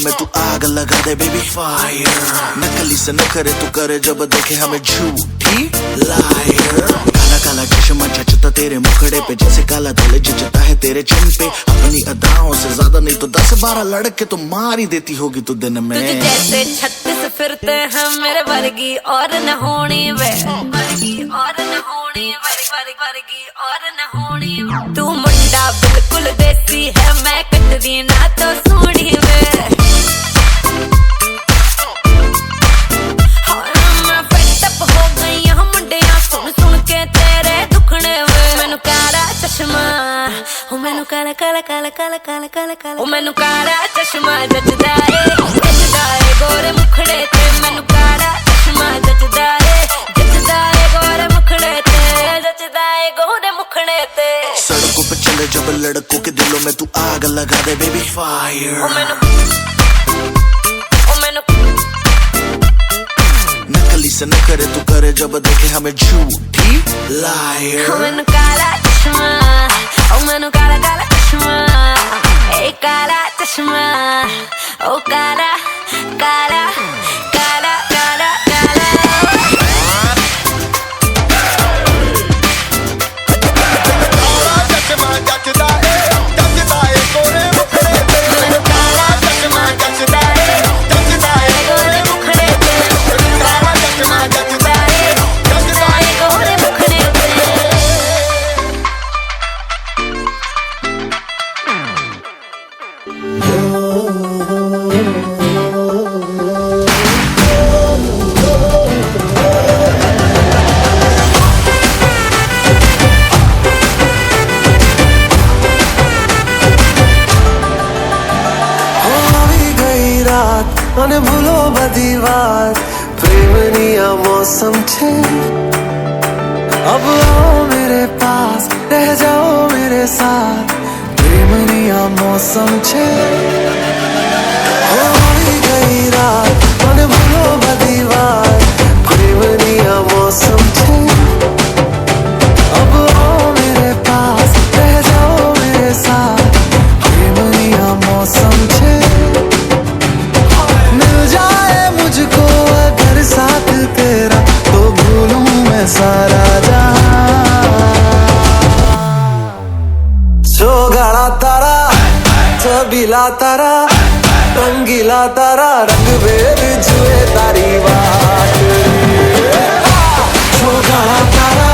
में तू आग लगा दे बेबी फायर। नकली से न करे तू करे जब देखे हमें झूठी लायर। काला काला चश्मा जचता तेरे मुखड़े पे जैसे काला दिल जचता है तेरे चिन पे। अपनी अदाओं से ज्यादा नहीं तो 10-12 लड़के तो मार ही देती होगी तू दिन में। तुझे जैसे 36 फिरते हैं मेरे वर्गी और न होनी वे, वर्गी और न होनी वर्गी और न होनी। तू मुंडा बिल्कुल देसी है मैं कटरी ना तो सूढ़ी वे। मैं फेटअप हो गई हूं मुंडिया सुन सुन के तेरे दुखने वे। मैनू काला चश्मा ओ मैनू काला काला काला काला काला काला काला ओ मैनू काला चश्मा जचदा है गोरे मुखड़े ते। मैनू काला चश्मा जचदा है गोरे मुखड़े ते, जचदा है गोरे मुखड़े ते। सड़कों पे चले जब लड़कों के दिलों में तू आग लगा दे बेबी फायर। नकली से न करे तू करे जब देखे हमें झूठी लायर। मैनू काला चश्मा ओ मैनू काला काला चश्मा ए काला चश्मा ओ काला काला काला काला काला। અને ભૂલો બધી વાત પ્રેમની આ मौसम छे। अब आओ मेरे पास रह जाओ मेरे साथ प्रेमनी आ मौसम छे। होई गई रात અને ભૂલો બધી વાત प्रेमनी आ मौसम छे। अब आओ मेरे पास रह जाओ मेरे साथ प्रेमनी आ मौसम छे। मुझको अगर साथ तेरा तो भूलूं मैं सारा जहां। सोगाड़ा तारा छबीला तारा रंगीला तारा रंग बेर जुए तारी बात। सोगाड़ा तारा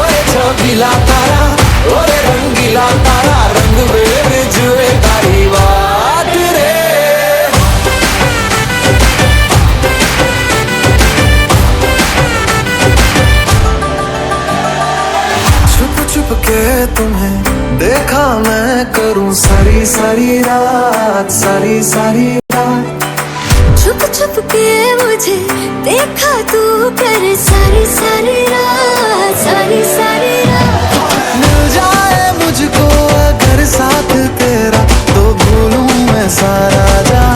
ओए छबीला तारा ओरे रंगीला तारा रंग बेर जुए तारी बात रे। छुप के तुम्हें देखा मैं करूं सारी सारी रात सारी सारी रात। छुप छुप के मुझे देखा तू कर सारी सारी रात सारी सारी रात। मिल जाए मुझको अगर साथ तेरा तो भूलूं मैं सारा जहां।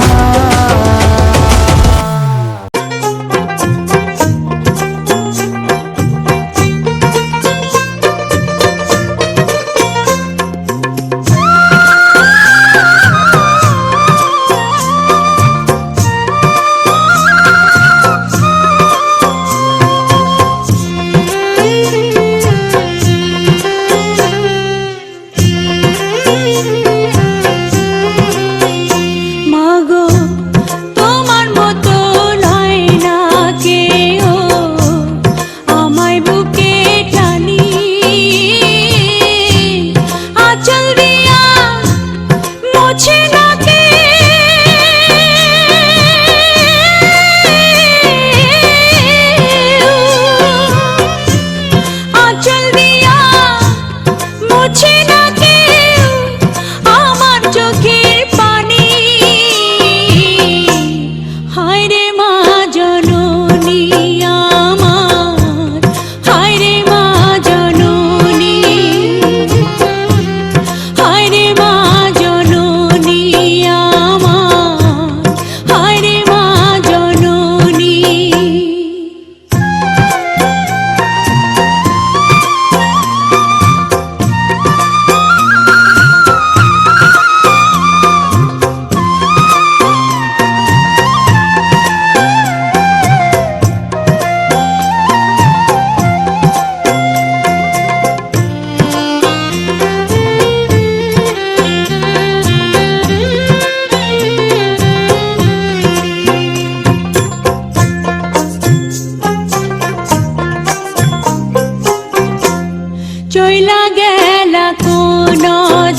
চইলা গেলা কোন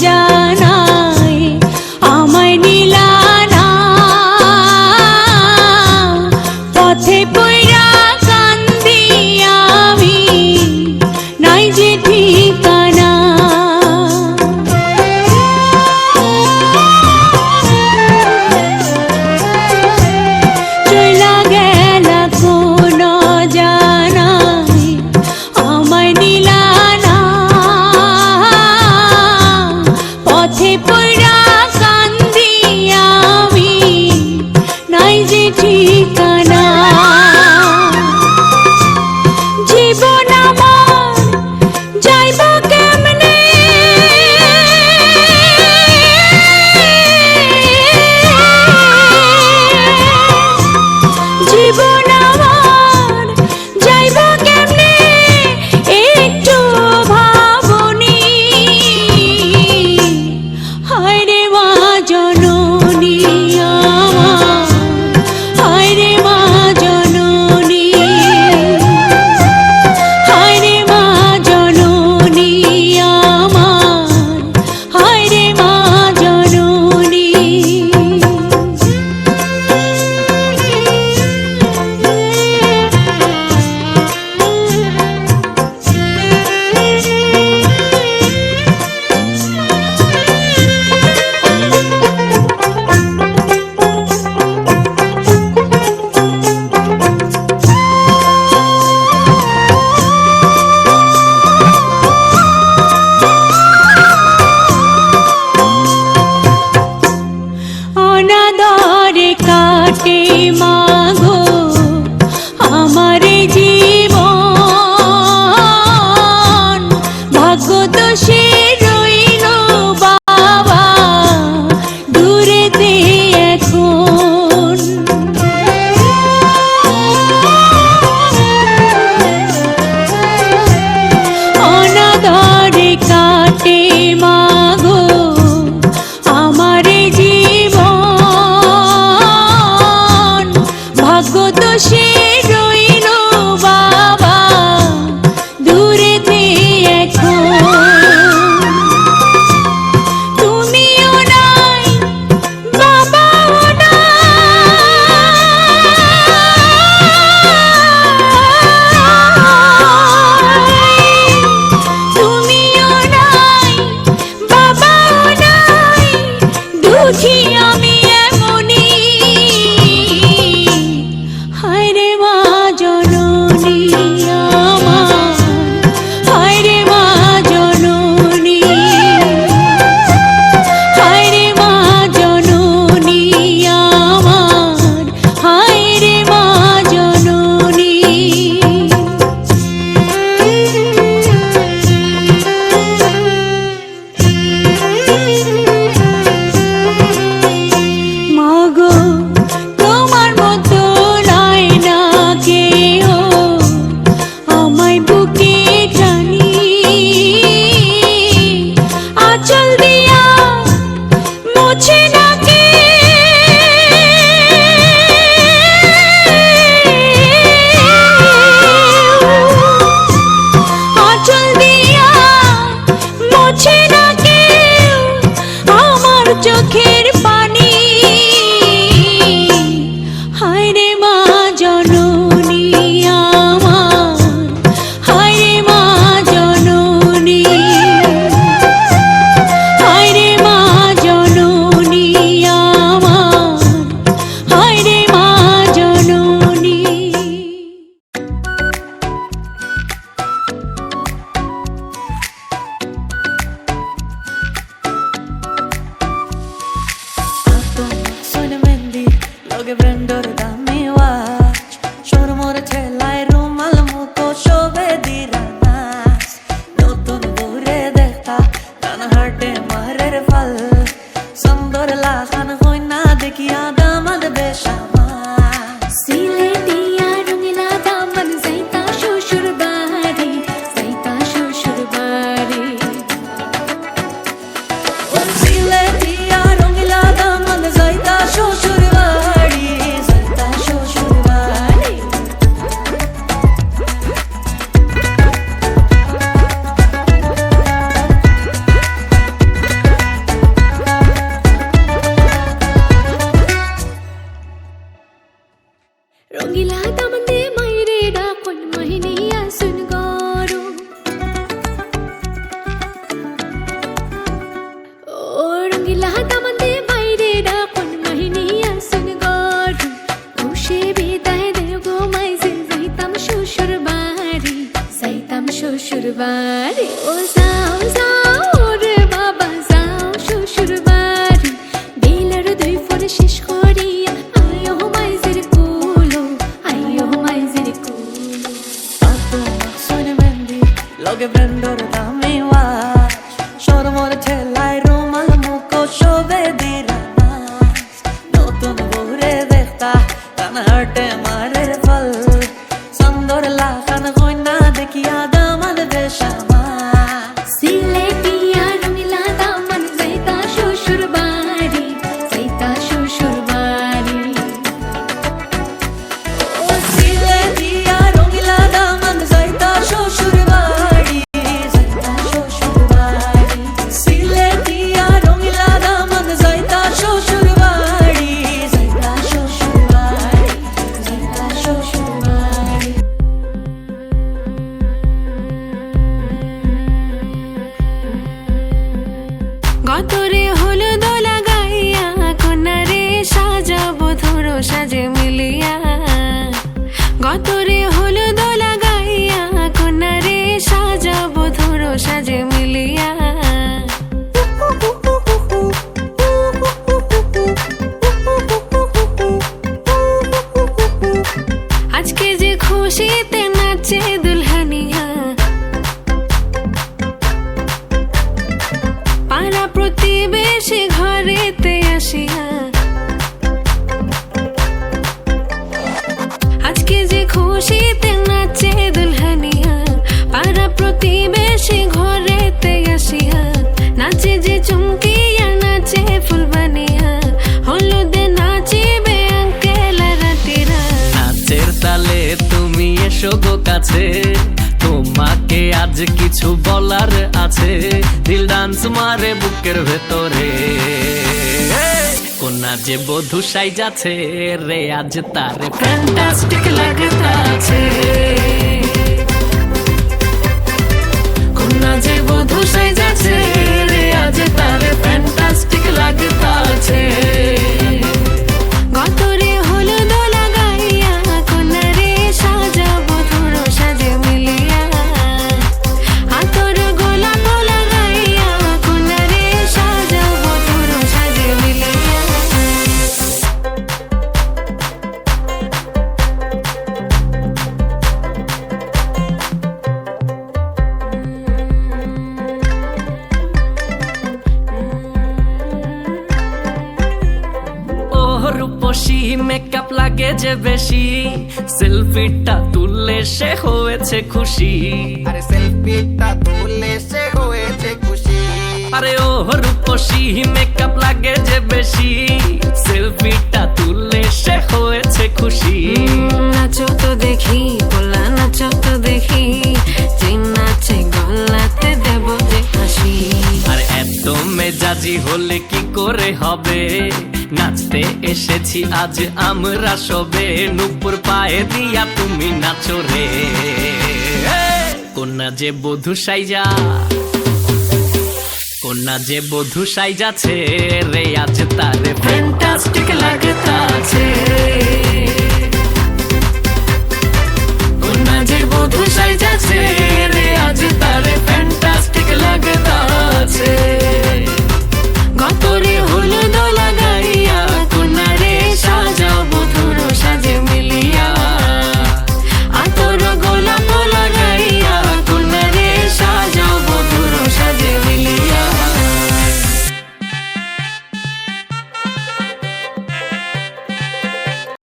জানাই আমায় নিলা না পথে পইরা কান্দি আমি নাই যে ঠিকানা চইলা গেলা কোন জানাই আমায় নিলা না শ্বশুর বাড়ি ও যাও যাও রে বাবা যাও শ্বশুর বাড়ি বিলের দুই ফোঁটা শেষ করিয়া আইও মাইজের কুলো আইও মাইজের কুলো Sono mendi, logge prendere da me watch. Short more till I roam al muko shove diranas. No tun bure dekhta, tan harte mare fal. Sandor la khan goina dekhiya daman beshama. সিলেটিয়া Rangeela Daman যাইতা শ্বশুর বাড়ি যাইতা শ্বশুর বাড়ি O sile diya rongila daman zaita shoshur badi, zaita shoshur badi. Sile diya rongila daman zaita shoshur badi, zaita shoshur badi, zaita shoshur badi. গতরে হলুদ লাগাইয়া কন্যারে সাজাবো ধরো সাজে মিলিয়া গতরে হলুদ লাগাইয়া কন্যারে সাজাবো ধরো সাজে মিলিয়া আজকে যে খুশিতে নাচে দুলহানিয়া পাড়া প্রতিবেশী ঘরেতে আসিয়া আজকে যে খুশিতে নাচে দুলহানিয়া পাড়া প্রতিবেশী ঘরেতে আসিয়া নাচে যে চুমকিয়া নাচে ফুলবানিয়া হলুদে নাচিবে আঙ্কেল রাতিরা নাচের তালে তুমি এসো গো কাছে তোমাকে আজ কিছু বলার আছে দিল ডান্স মারে বুকের ভেতরে কোনা যে বধূ সাইজাছে রে আজ তারে ফ্যান্টাস্টিক লাগতাছে কোনা যে বধূ সাইজাছে রে আজ তারে ফ্যান্টাস্টিক লাগতাছে গতরে হলুদ লাগাইয়া কন্যারে সাজাবো ধরো সাজে মিলিয়া আতর গোলাপ লাগাইয়া কন্যারে সাজাবো ধরো সাজে মিলিয়া ও রূপসী মেকআপ লাগে যে বেশি সেলফিটা তুললে সে হয়েছে খুশি আরে সেলফিটা তুলে সে হয়েছে খুশি আরে ও রূপসী মেকআপ লাগে যে বেশি সেলফিটা তুললে সে হয়েছে খুশি নাচো তো দেখি বলা নাচো তো দেখি যে নাচে গলাতে দেব যে হাসি আর এত মেজাজি হলে কি করে হবে নাচতে এসেছি আজ আমরা সবে নুপুর পায়ে দিয়া তুমি নাচো রে কোনা যে বধূ সাইজা কোনা যে বধূ সাইজাছে রে আজ তারে ফ্যান্টাস্টিক লাগতাছে